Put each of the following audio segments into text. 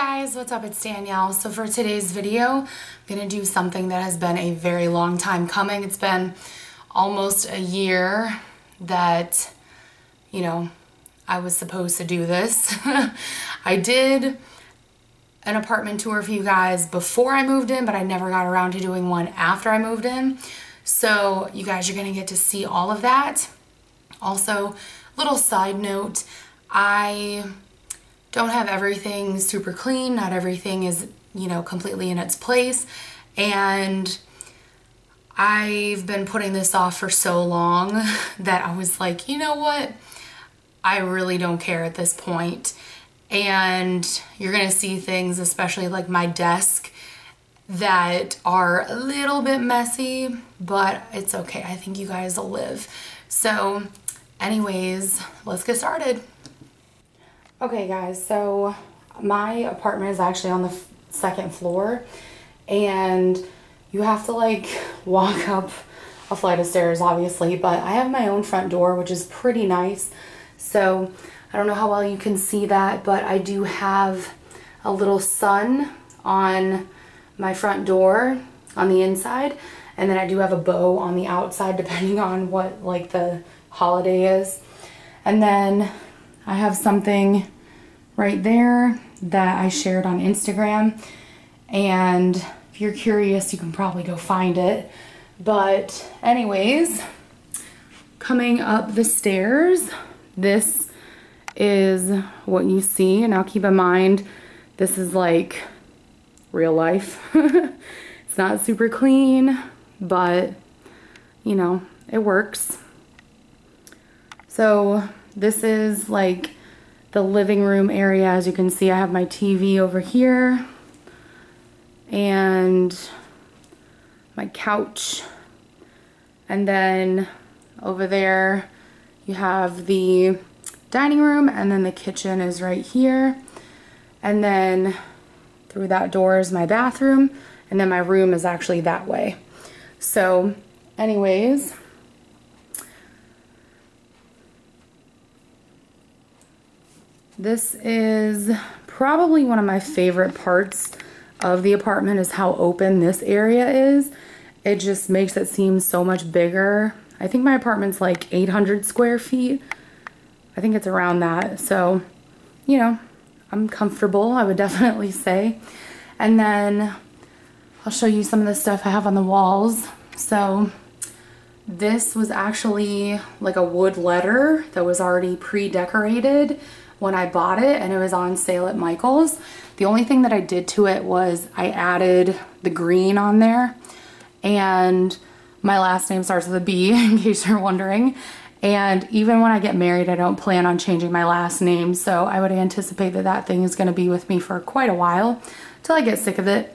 guys, what's up? It's Danielle. So for today's video, I'm gonna do something that has been a very long time coming. It's been almost a year that, I was supposed to do this. I did an apartment tour for you guys before I moved in, but I never got around to doing one after I moved in. So you guys are gonna get to see all of that. Also, little side note, I don't have everything super clean. Not everything is, completely in its place. And I've been putting this off for so long that I was like, you know what? I really don't care at this point. And you're gonna see things, especially like my desk, that are a little bit messy, but it's okay. I think you guys will live. So anyways, let's get started. Okay guys, so my apartment is actually on the second floor, and you have to like walk up a flight of stairs obviously, but I have my own front door, which is pretty nice. So I don't know how well you can see that, but I do have a little sun on my front door on the inside, and then I do have a bow on the outside depending on what like the holiday is. And then I have something right there that I shared on Instagram, and if you're curious you can probably go find it. But anyways, coming up the stairs, this is what you see. And now keep in mind, this is like real life. It's not super clean, but it works. So this is like the living room area. As you can see, I have my TV over here and my couch, and then over there you have the dining room, and then the kitchen is right here, and then through that door is my bathroom, and then my room is actually that way. So anyways, this is probably one of my favorite parts of the apartment, is how open this area is. It just makes it seem so much bigger. I think my apartment's like 800 square feet. I think it's around that. So, I'm comfortable, I would definitely say. And then I'll show you some of the stuff I have on the walls. So this was actually like a wood letter that was already pre-decorated when I bought it, and it was on sale at Michael's. The only thing that I did to it was I added the green on there, and my last name starts with a B in case you're wondering. And even when I get married, I don't plan on changing my last name, so I would anticipate that that thing is going to be with me for quite a while till I get sick of it.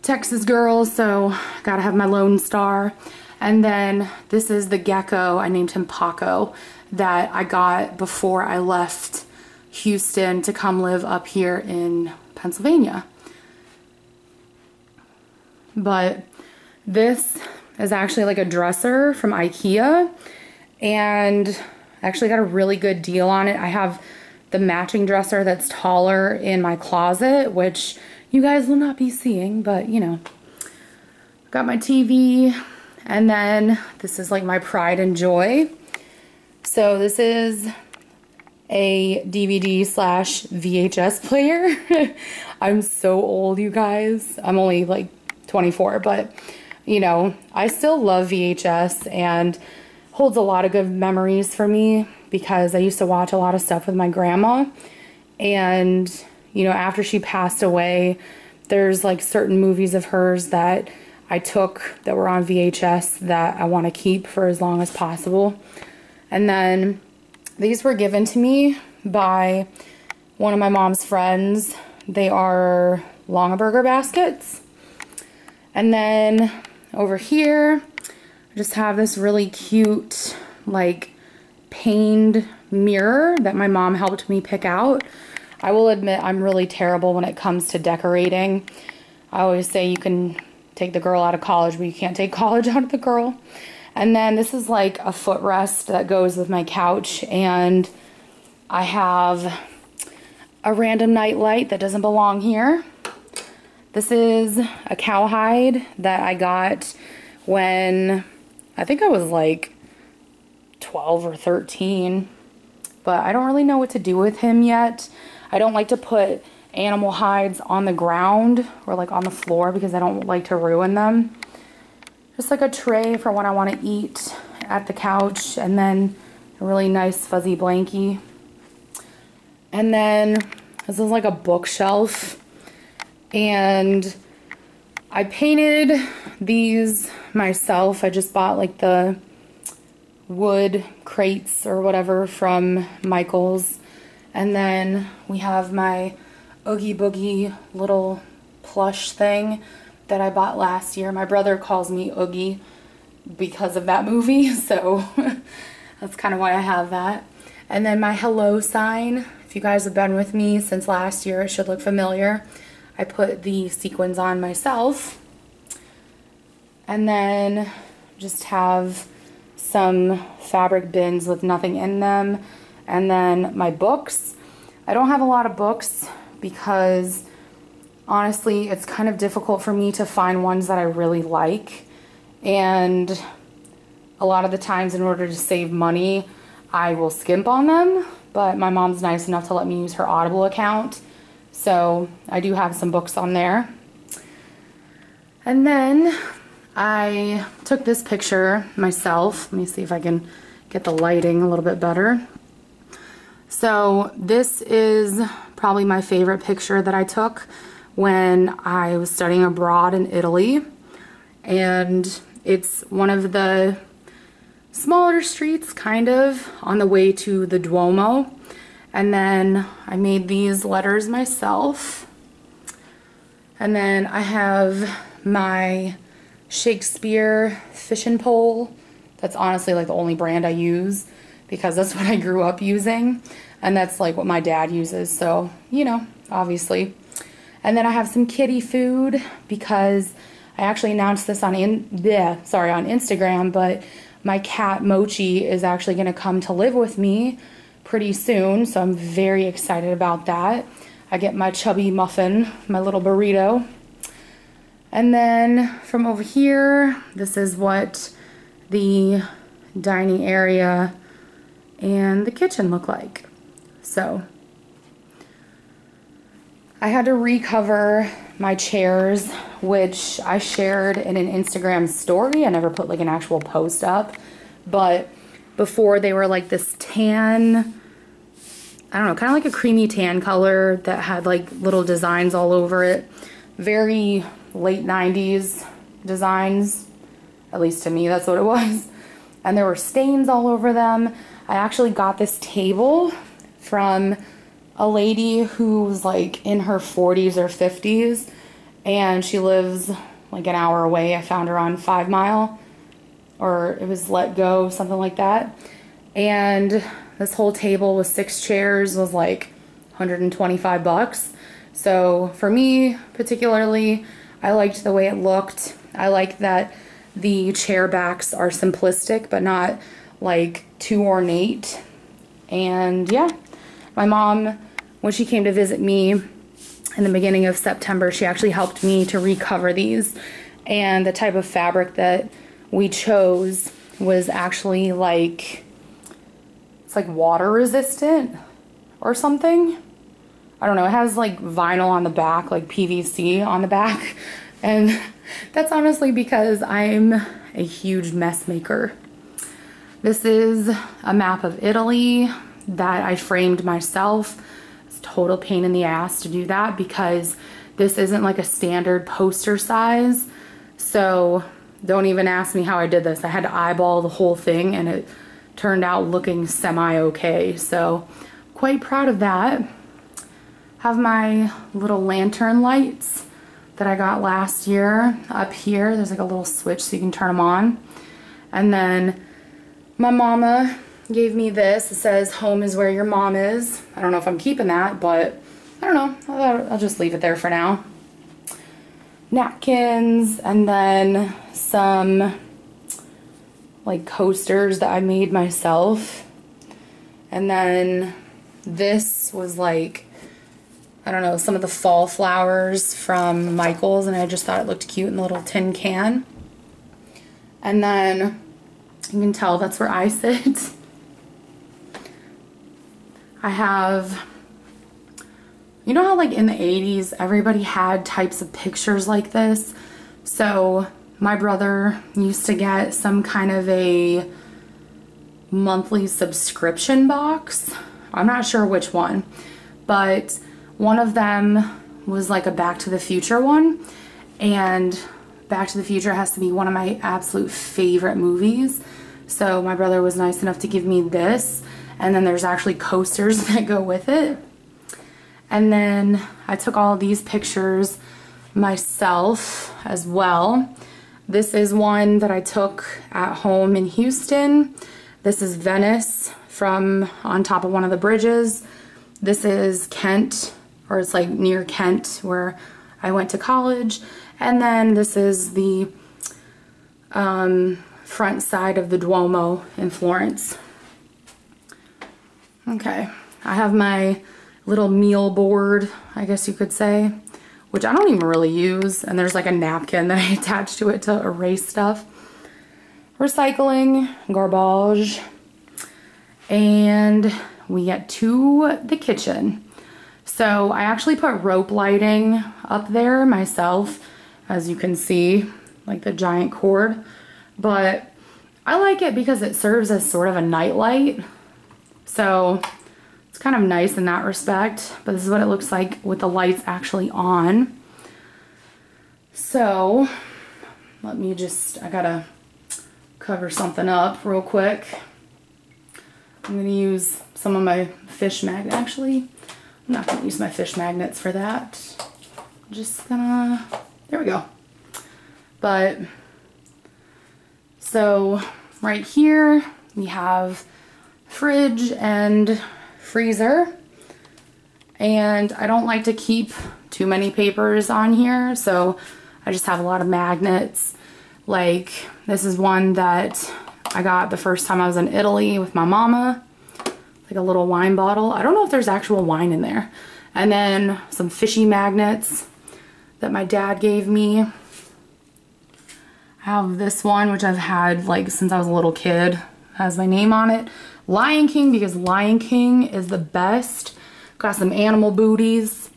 Texas girl, so gotta have my Lone Star. And then this is the gecko, I named him Paco, that I got before I left Houston to come live up here in Pennsylvania. But this is actually like a dresser from IKEA, and I actually got a really good deal on it. I have the matching dresser that's taller in my closet, which you guys will not be seeing, but got my TV, and then this is like my pride and joy. So this is a DVD / VHS player. I'm so old, you guys. I'm only like 24, but I still love VHS, and holds a lot of good memories for me because I used to watch a lot of stuff with my grandma. And after she passed away, there's like certain movies of hers that I took that were on VHS that I want to keep for as long as possible. And then these were given to me by one of my mom's friends. They are Longaberger baskets. And then over here, I just have this really cute, like, paned mirror that my mom helped me pick out. I will admit I'm really terrible when it comes to decorating. I always say you can take the girl out of college, but you can't take college out of the girl. And then this is like a footrest that goes with my couch, and I have a random night light that doesn't belong here. This is a cowhide that I got when I think I was like 12 or 13, but I don't really know what to do with him yet. I don't like to put animal hides on the ground or like on the floor because I don't like to ruin them. Just like a tray for when I want to eat at the couch, and then a really nice fuzzy blankie. And then this is like a bookshelf, and I painted these myself. I just bought like the wood crates or whatever from Michael's. And then we have my Oogie Boogie little plush thing that I bought last year. My brother calls me Oogie because of that movie, so that's kind of why I have that. And then my hello sign. If you guys have been with me since last year, it should look familiar. I put the sequins on myself. And then just have some fabric bins with nothing in them. And then my books. I don't have a lot of books because honestly it's kind of difficult for me to find ones that I really like. And a lot of the times, in order to save money, I will skimp on them. But my mom's nice enough to let me use her Audible account. So I do have some books on there. And then I took this picture myself. Let me see if I can get the lighting a little bit better. So this is probably my favorite picture that I took when I was studying abroad in Italy. And it's one of the smaller streets, kind of, on the way to the Duomo. And then I made these letters myself. And then I have my Shakespeare fishing pole. That's honestly like the only brand I use because that's what I grew up using. And that's like what my dad uses, so, you know, obviously. And then I have some kitty food because I actually announced this on Instagram, but my cat Mochi is actually going to come to live with me pretty soon, so I'm very excited about that. I get my chubby muffin, my little burrito. And then from over here, this is what the dining area and the kitchen look like. So I had to recover my chairs, which I shared in an Instagram story. I never put like an actual post up, but before they were like this tan, I don't know, kind of like a creamy tan color that had like little designs all over it. Very late 90s designs, at least to me, that's what it was. And there were stains all over them. I actually got this table from a lady who was like in her 40s or 50s, and she lives like an hour away. I found her on 5 Mile, or it was Let Go, something like that. And this whole table with 6 chairs was like $125. So for me particularly, I liked the way it looked. I like that the chair backs are simplistic but not like too ornate. And yeah, my mom, when she came to visit me in the beginning of September, she actually helped me to recover these. And the type of fabric that we chose was actually like, it's like water resistant or something. I don't know, it has like vinyl on the back, like PVC on the back. And that's honestly because I'm a huge mess maker. This is a map of Italy that I framed myself. It's a total pain in the ass to do that because this isn't like a standard poster size. So don't even ask me how I did this. I had to eyeball the whole thing and it turned out looking semi-okay. So quite proud of that. Have my little lantern lights that I got last year up here. There's like a little switch so you can turn them on. And then my mama gave me this. It says, "Home is where your mom is." I don't know if I'm keeping that, but I don't know. I'll just leave it there for now. Napkins, and then some like coasters that I made myself. And then this was like I don't know, some of the fall flowers from Michael's, and I just thought it looked cute in the little tin can. And then you can tell that's where I sit. I have, you know how like in the 80s everybody had types of pictures like this? So my brother used to get some kind of a monthly subscription box. I'm not sure which one, but one of them was like a Back to the Future one, and Back to the Future has to be one of my absolute favorite movies. So my brother was nice enough to give me this, and then there's actually coasters that go with it. And then I took all of these pictures myself as well. This is one that I took at home in Houston. This is Venice from on top of one of the bridges. This is Kent, or it's like near Kent where I went to college. And then this is the front side of the Duomo in Florence. Okay, I have my little meal board, I guess you could say, which I don't even really use. And there's like a napkin that I attach to it to erase stuff. Recycling, garbage. And we get to the kitchen. So I actually put rope lighting up there myself, as you can see, like the giant cord. But I like it because it serves as sort of a night light. So it's kind of nice in that respect. But this is what it looks like with the lights actually on. So let me just, I gotta cover something up real quick. I'm gonna use some of my fish magnet. Actually, I'm not gonna use my fish magnets for that. I'm just gonna, there we go. But, so right here we have fridge and freezer. And I don't like to keep too many papers on here, so I just have a lot of magnets. Like, this is one that I got the first time I was in Italy with my mama. Like a little wine bottle. I don't know if there's actual wine in there. And then some fishy magnets that my dad gave me. I have this one, which I've had like since I was a little kid. It has my name on it. Lion King, because Lion King is the best. Got some animal booties.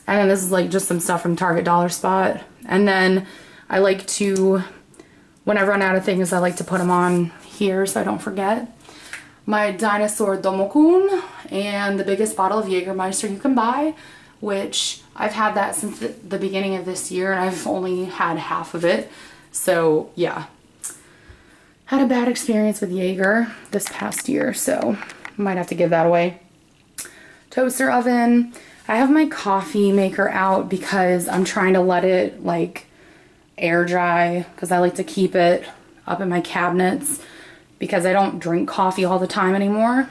And then this is like just some stuff from Target Dollar Spot. And then I like to, when I run out of things, I like to put them on here so I don't forget. My Dinosaur Domokun and the biggest bottle of Jägermeister you can buy, which I've had that since the beginning of this year and I've only had half of it. So yeah, had a bad experience with Jaeger this past year, so might have to give that away. Toaster oven. I have my coffee maker out because I'm trying to let it like air dry, because I like to keep it up in my cabinets because I don't drink coffee all the time anymore.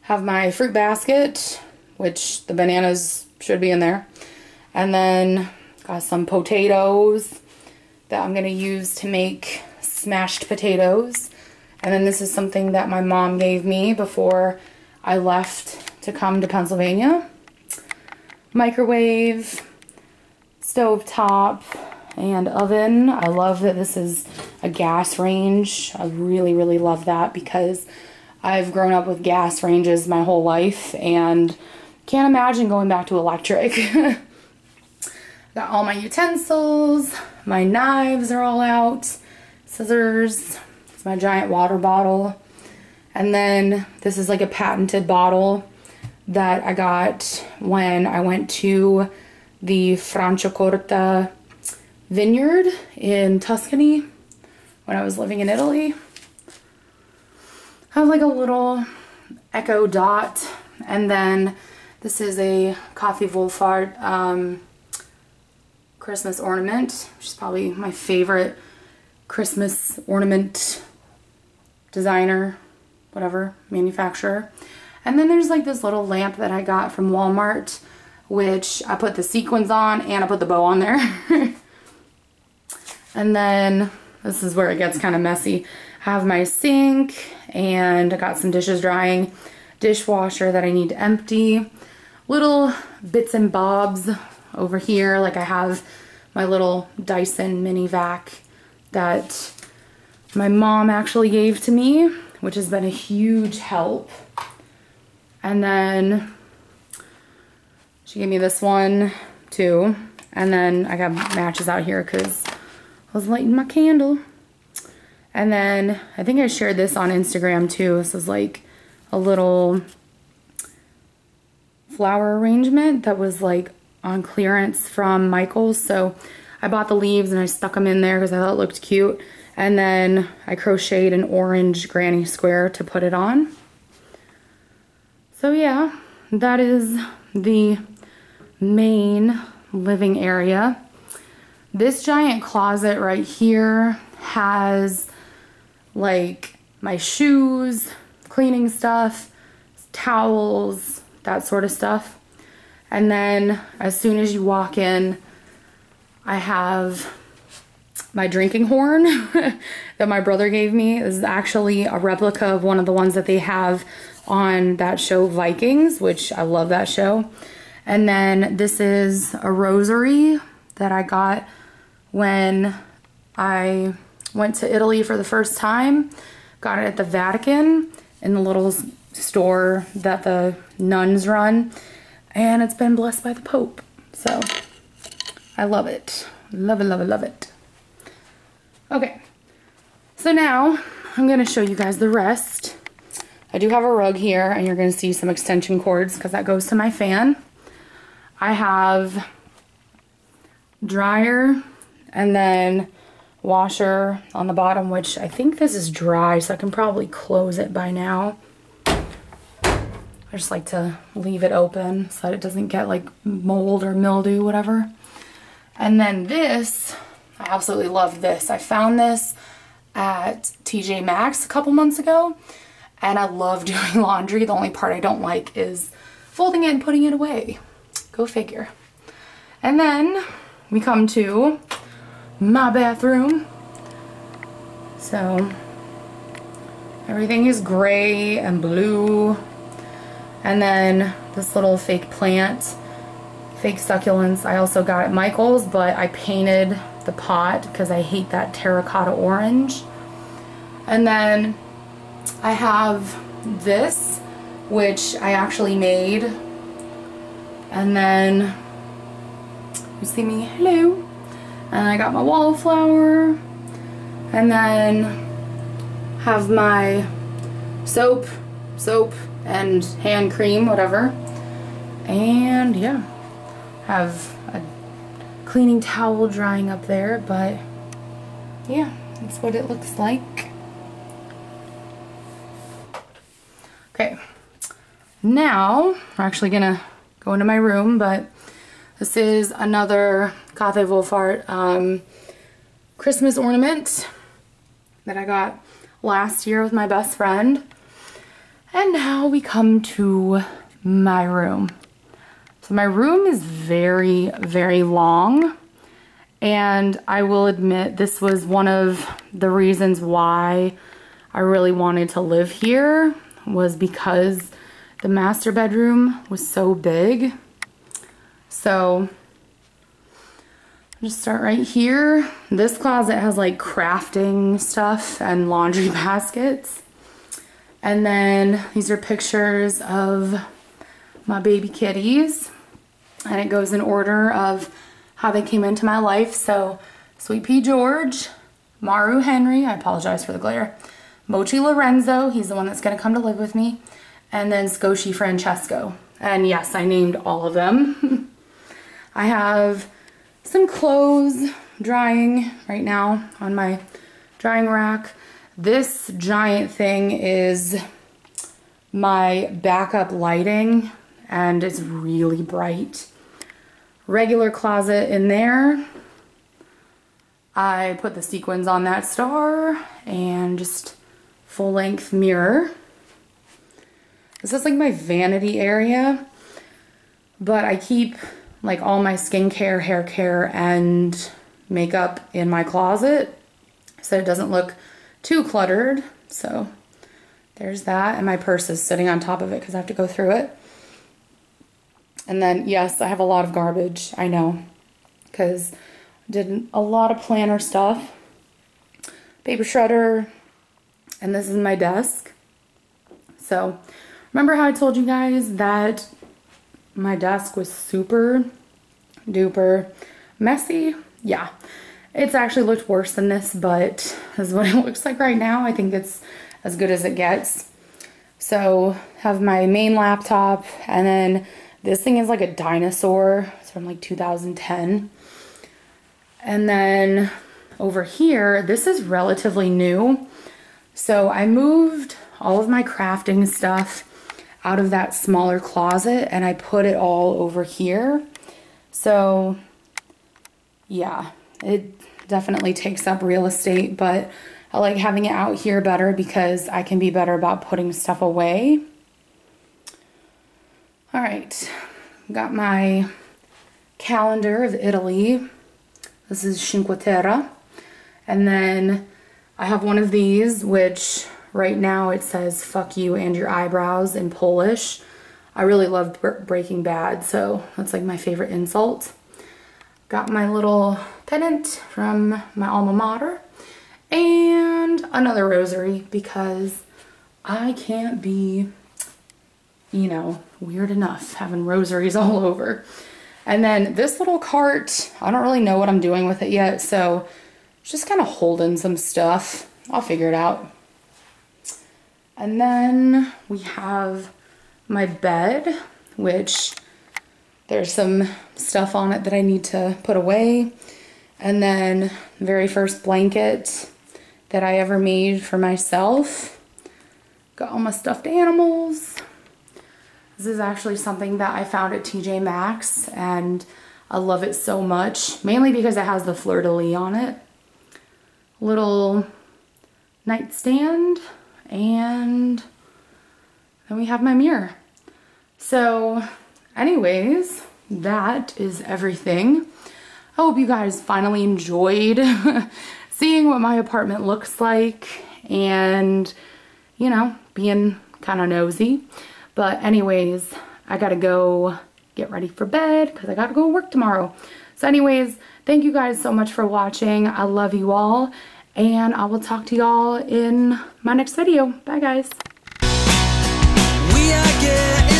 Have my fruit basket, which the bananas should be in there. And then got some potatoes that I'm gonna use to make smashed potatoes. And then this is something that my mom gave me before I left to come to Pennsylvania. Microwave, stovetop, and oven. I love that this is a gas range. I really, really love that because I've grown up with gas ranges my whole life and can't imagine going back to electric. Got all my utensils, my knives are all out, scissors, it's my giant water bottle. And then this is like a patented bottle that I got when I went to the Franciacorta vineyard in Tuscany when I was living in Italy. I have like a little Echo Dot, and then this is a Coffee Wolfart Christmas ornament, which is probably my favorite Christmas ornament designer, whatever, manufacturer. And then there's like this little lamp that I got from Walmart, which I put the sequins on and I put the bow on there. And then this is where it gets kind of messy. I have my sink and I got some dishes drying, dishwasher that I need to empty, little bits and bobs over here. Like I have my little Dyson mini vac that my mom actually gave to me, which has been a huge help. And then she gave me this one too. And then I got matches out here because I was lighting my candle. And then I think I shared this on Instagram too. This is like a little flower arrangement that was like on clearance from Michael's. So I bought the leaves and I stuck them in there because I thought it looked cute. And then I crocheted an orange granny square to put it on. So yeah, that is the main living area. This giant closet right here has like my shoes, cleaning stuff, towels, that sort of stuff. And then as soon as you walk in, I have my drinking horn that my brother gave me. This is actually a replica of one of the ones that they have on that show Vikings, which I love that show. And then this is a rosary that I got when I went to Italy for the first time. Got it at the Vatican in the little store that the nuns run. And it's been blessed by the Pope. So I love it. Love it, love it, love it. Okay, so now I'm gonna show you guys the rest. I do have a rug here and you're gonna see some extension cords because that goes to my fan. I have dryer and then washer on the bottom, which I think this is dry, so I can probably close it by now. I just like to leave it open so that it doesn't get like mold or mildew, whatever. And then this, I absolutely love this. I found this at TJ Maxx a couple months ago, and I love doing laundry. The only part I don't like is folding it and putting it away. Go figure. And then we come to my bathroom. So everything is gray and blue. And then this little fake plant, fake succulents, I also got at Michael's, but I painted the pot because I hate that terracotta orange. And then I have this, which I actually made. And then you see me, hello. And I got my wallflower. And then have my soap and hand cream, whatever. And yeah, have a cleaning towel drying up there, but yeah, that's what it looks like. Okay, now we're actually gonna go into my room, but this is another Cathay Wolfart Christmas ornament that I got last year with my best friend. And now we come to my room. So my room is very, very long, and I will admit this was one of the reasons why I really wanted to live here, was because the master bedroom was so big. So I'll just start right here. This closet has like crafting stuff and laundry baskets. And then these are pictures of my baby kitties. And it goes in order of how they came into my life. So Sweet Pea George, Maru Henry, I apologize for the glare, Mochi Lorenzo, he's the one that's gonna come to live with me, and then Scoshi Francesco. And yes, I named all of them. I have some clothes drying right now on my drying rack. This giant thing is my backup lighting, and it's really bright. Regular closet in there. I put the sequins on that star and just full-length mirror. This is like my vanity area, but I keep like all my skincare, hair care, and makeup in my closet so it doesn't look too cluttered. So there's that, and my purse is sitting on top of it because I have to go through it. And then, yes, I have a lot of garbage, I know, because I did a lot of planner stuff. Paper shredder, and this is my desk. So, remember how I told you guys that my desk was super duper messy? Yeah, it's actually looked worse than this, but this is what it looks like right now. I think it's as good as it gets. So, have my main laptop, and then this thing is like a dinosaur. It's from like 2010. And then over here, this is relatively new. So I moved all of my crafting stuff out of that smaller closet and I put it all over here. So yeah, it definitely takes up real estate, but I like having it out here better because I can be better about putting stuff away. All right, got my calendar of Italy. This is Cinque Terre. And then I have one of these, which right now it says fuck you and your eyebrows in Polish. I really love Breaking Bad, so that's like my favorite insult. Got my little pendant from my alma mater. And another rosary because I can't be, you know, weird enough having rosaries all over. And then this little cart, I don't really know what I'm doing with it yet, so just kind of holding some stuff. I'll figure it out. And then we have my bed, which there's some stuff on it that I need to put away. And then the very first blanket that I ever made for myself. Got all my stuffed animals. This is actually something that I found at TJ Maxx and I love it so much, mainly because it has the fleur-de-lis on it. Little nightstand, and then we have my mirror. So anyways, that is everything. I hope you guys finally enjoyed seeing what my apartment looks like and, you know, being kind of nosy. But anyways, I gotta go get ready for bed because I gotta go to work tomorrow. So anyways, thank you guys so much for watching. I love you all, and I will talk to y'all in my next video. Bye guys. We are getting